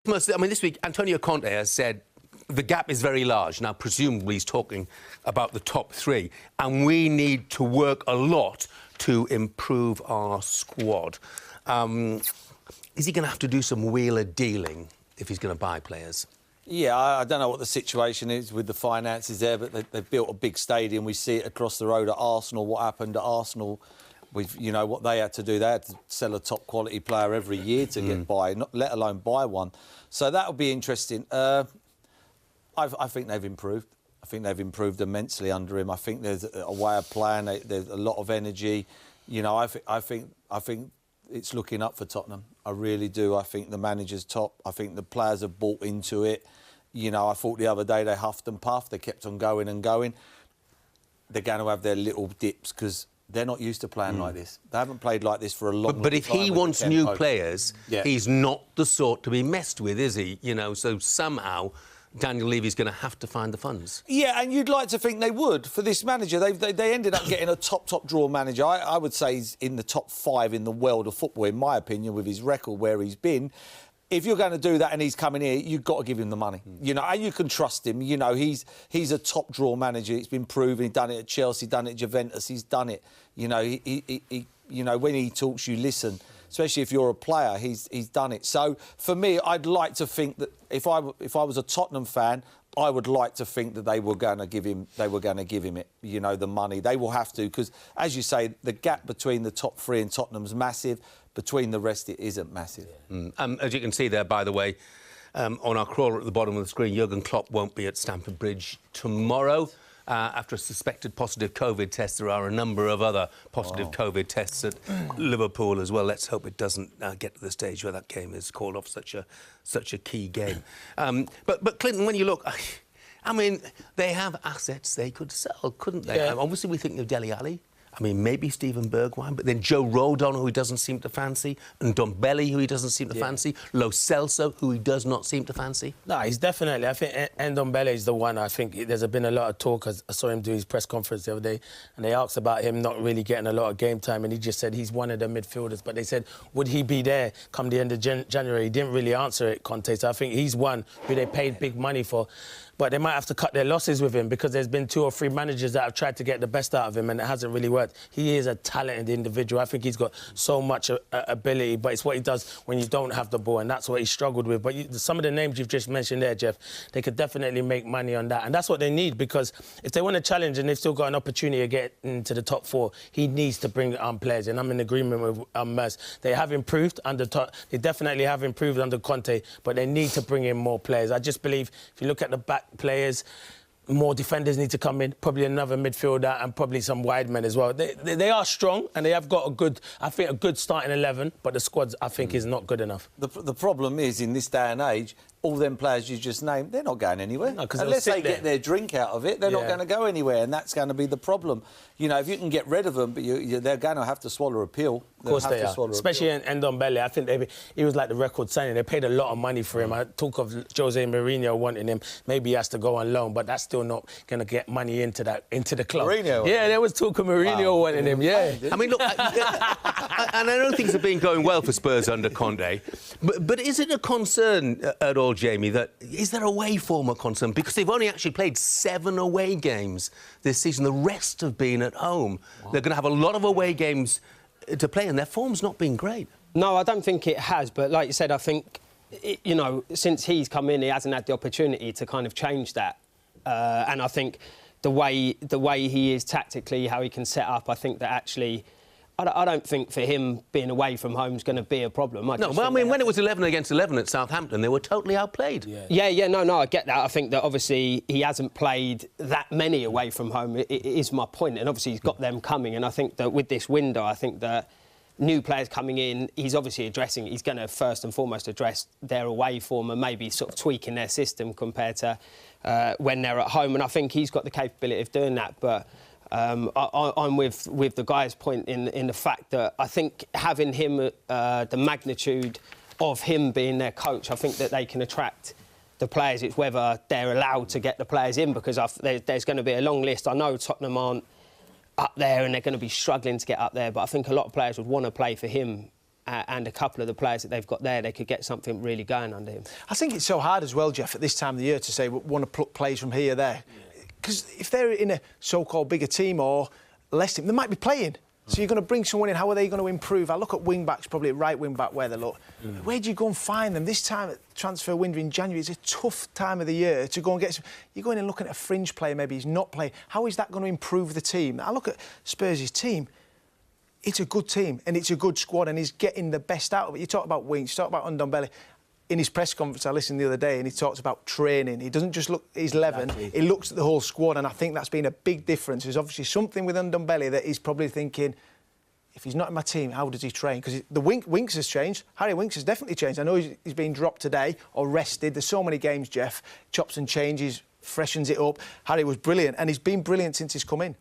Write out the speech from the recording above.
I mean, this week, Antonio Conte has said the gap is very large. Now, presumably he's talking about the top three, and we need to work a lot to improve our squad. Is he going to have to do some wheeler dealing if he's going to buy players? Yeah, I don't know what the situation is with the finances there, but they've built a big stadium. We see it across the road at Arsenal. What happened at Arsenal with, you know, what they had to do. They had to sell a top-quality player every year to get by, not, let alone buy one. So that would be interesting. I think they've improved. I think they've improved immensely under him. I think there's a way of playing. There's a lot of energy. You know, I think it's looking up for Tottenham. I really do. I think the manager's top. I think the players have bought into it. You know, I thought the other day they huffed and puffed. They kept on going and going. They're going to have their little dips because they're not used to playing like this. They haven't played like this for a long time. But if he wants new players, he's not the sort to be messed with, is he? You know, so somehow Daniel Levy's going to have to find the funds. Yeah, and you'd like to think they would. For this manager, they ended up getting a top draw manager. I would say he's in the top 5 in the world of football, in my opinion, with his record where he's been. If you're going to do that and he's coming here, you've got to give him the money. You know, and you can trust him. You know, he's a top draw manager. It's been proven. He's done it at Chelsea, done it at Juventus. He's done it. You know, he you know, when he talks, you listen. Especially if you're a player, he's done it. So for me, I'd like to think that if I was a Tottenham fan, I would like to think that they were going to give him it. You know, the money they will have to, because as you say, the gap between the top 3 and Tottenham's massive. Between the rest, it isn't massive. As you can see there, by the way, on our crawler at the bottom of the screen, Jurgen Klopp won't be at Stamford Bridge tomorrow. After a suspected positive COVID test, there are a number of other positive COVID tests at Liverpool as well. Let's hope it doesn't get to the stage where that game is called off, such a key game. But Clinton, when you look, I mean, they have assets they could sell, couldn't they? Yeah. Obviously, we think of Dele Alli. I mean, maybe Steven Bergwijn, but then Joe Rodon, who he doesn't seem to fancy, and Ndombele, who he doesn't seem to fancy, Lo Celso, who he does not seem to fancy. No, he's definitely. I think Ndombele is the one. I think there's been a lot of talk. I saw him do his press conference the other day, and they asked about him not really getting a lot of game time, and he just said he's one of the midfielders. But they said, would he be there come the end of January? He didn't really answer it, Conte. So I think he's one who they paid big money for. But they might have to cut their losses with him because there's been 2 or 3 managers that have tried to get the best out of him and it hasn't really worked. He is a talented individual. I think he's got so much ability, but it's what he does when you don't have the ball, and that's what he struggled with. But some of the names you've just mentioned there, Jeff, they could definitely make money on that. And that's what they need, because if they want to challenge and they've still got an opportunity to get into the top 4, he needs to bring players. And I'm in agreement with Merson. They have improved they definitely have improved under Conte, but they need to bring in more players. I just believe if you look at the back players, more defenders need to come in, probably another midfielder and probably some wide men as well. They are strong and they have got a good starting 11, but the squad, I think, is not good enough. The problem is, in this day and age, all them players you just named, they're not going anywhere. No, unless they get their drink out of it, they're not going to go anywhere, and that's going to be the problem. You know, if you can get rid of them, but they're going to have to swallow a pill. Of course they are. Especially in Ndombele. I think he was like the record signing. They paid a lot of money for him. I talk of Jose Mourinho wanting him. Maybe he has to go on loan, but that's still not going to get money into the club. Mourinho? Yeah, there was talk of Mourinho wanting him, yeah. I mean, look, and I know things have been going well for Spurs under Conte, but is it a concern at all, Jamie, that is there away form a concern? Because they've only actually played 7 away games this season. The rest have been at home. Wow. They're going to have a lot of away games to play, and their form's not been great. No, I don't think it has. But like you said, I think, you know, since he's come in, he hasn't had the opportunity to kind of change that. And I think the way he is tactically, how he can set up, I think that actually, I don't think for him being away from home is going to be a problem. No, well, I mean, when it was 11 against 11 at Southampton, they were totally outplayed. No, I get that. I think that obviously he hasn't played that many away from home. It is my point, and obviously he's got them coming. And I think that with this window, I think that new players coming in, he's obviously he's going to first and foremost address their away form and maybe sort of tweaking their system compared to when they're at home. And I think he's got the capability of doing that, but I'm with the guy's point in the fact that I think having him, the magnitude of him being their coach, I think that they can attract the players. It's whether they're allowed to get the players in, because there's going to be a long list. I know Tottenham aren't up there and they're going to be struggling to get up there, but I think a lot of players would want to play for him and a couple of the players that they've got there, they could get something really going under him. I think it's so hard as well, Jeff, at this time of the year to say we want to pluck players from here, there. Because if they're in a so-called bigger team or less team, they might be playing. So you're going to bring someone in, how are they going to improve? I look at wing-backs, probably right wing-back where they look. Where do you go and find them? This time at transfer window in January is a tough time of the year to go and get some... You're going and looking at a fringe player, maybe he's not playing. How is that going to improve the team? I look at Spurs' team. It's a good team and it's a good squad and he's getting the best out of it. You talk about wings, you talk about Ndombele. In his press conference, I listened the other day and he talks about training. He doesn't just look at his 11, he looks at the whole squad, and I think that's been a big difference. There's obviously something with Ndombele that he's probably thinking, if he's not in my team, how does he train? Because the Winks has changed. Harry Winks has definitely changed. I know he's been dropped today or rested. There's so many games, Jeff. Chops and changes, freshens it up. Harry was brilliant, and he's been brilliant since he's come in.